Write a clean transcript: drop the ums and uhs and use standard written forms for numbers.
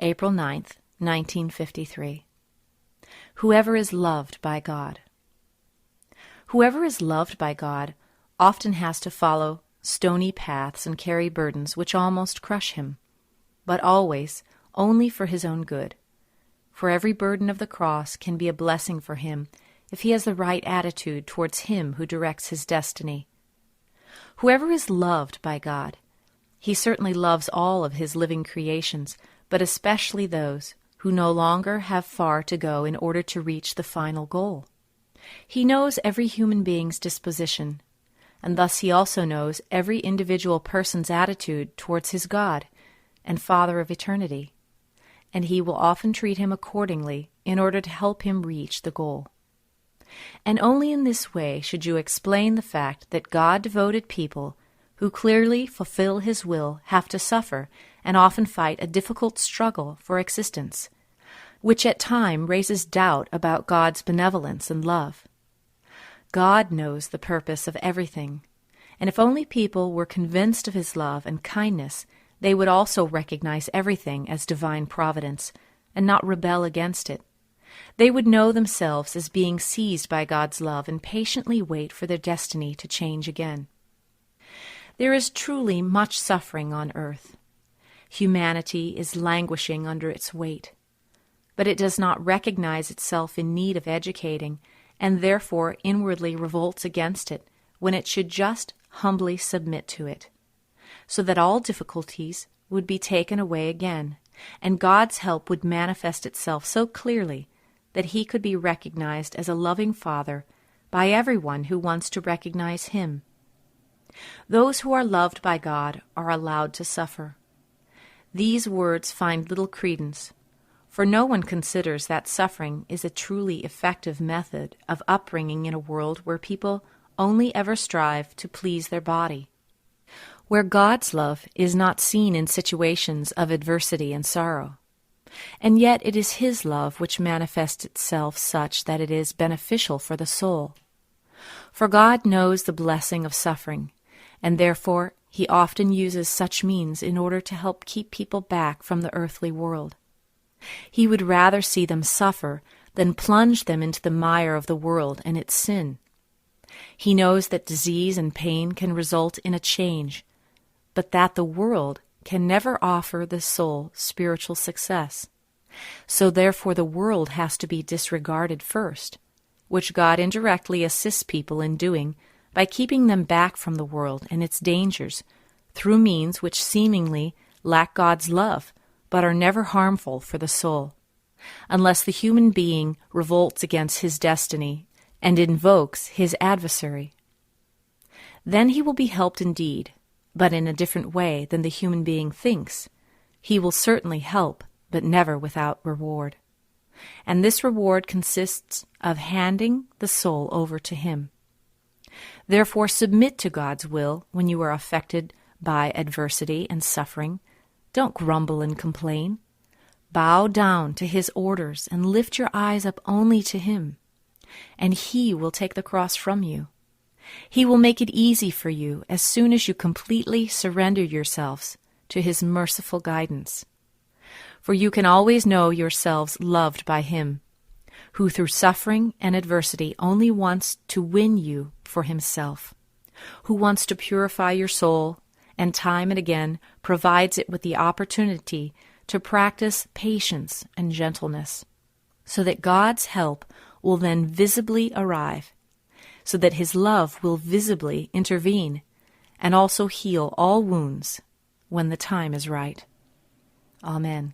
April 9th, 1953. Whoever is loved by God. Whoever is loved by God often has to follow stony paths and carry burdens which almost crush him, but always only for his own good. For every burden of the cross can be a blessing for him if he has the right attitude towards him who directs his destiny. Whoever is loved by God, he certainly loves all of his living creations, but especially those who no longer have far to go in order to reach the final goal. He knows every human being's disposition, and thus he also knows every individual person's attitude towards his God and Father of eternity, and he will often treat him accordingly in order to help him reach the goal. And only in this way should you explain the fact that God-devoted people who clearly fulfill his will have to suffer and often fight a difficult struggle for existence, which at times raises doubt about God's benevolence and love. God knows the purpose of everything, and if only people were convinced of his love and kindness, they would also recognize everything as divine providence and not rebel against it. They would know themselves as being seized by God's love and patiently wait for their destiny to change again. There is truly much suffering on earth. Humanity is languishing under its weight, but it does not recognize itself in need of educating and therefore inwardly revolts against it when it should just humbly submit to it, so that all difficulties would be taken away again, and God's help would manifest itself so clearly that he could be recognized as a loving Father by everyone who wants to recognize him. Those who are loved by God are allowed to suffer. These words find little credence, for no one considers that suffering is a truly effective method of upbringing in a world where people only ever strive to please their body, where God's love is not seen in situations of adversity and sorrow. And yet it is his love which manifests itself such that it is beneficial for the soul. For God knows the blessing of suffering, and therefore he often uses such means in order to help keep people back from the earthly world. He would rather see them suffer than plunge them into the mire of the world and its sin. He knows that disease and pain can result in a change, but that the world can never offer the soul spiritual success. So therefore the world has to be disregarded first, which God indirectly assists people in doing by keeping them back from the world and its dangers through means which seemingly lack God's love, but are never harmful for the soul, unless the human being revolts against his destiny and invokes his adversary. Then he will be helped indeed, but in a different way than the human being thinks. He will certainly help, but never without reward. And this reward consists of handing the soul over to him. Therefore submit to God's will when you are affected by adversity and suffering. Don't grumble and complain. Bow down to his orders and lift your eyes up only to him, and he will take the cross from you. He will make it easy for you as soon as you completely surrender yourselves to his merciful guidance. For you can always know yourselves loved by him, who through suffering and adversity only wants to win you for himself, who wants to purify your soul, and time and again provides it with the opportunity to practice patience and gentleness, so that God's help will then visibly arrive, so that his love will visibly intervene and also heal all wounds when the time is right. Amen.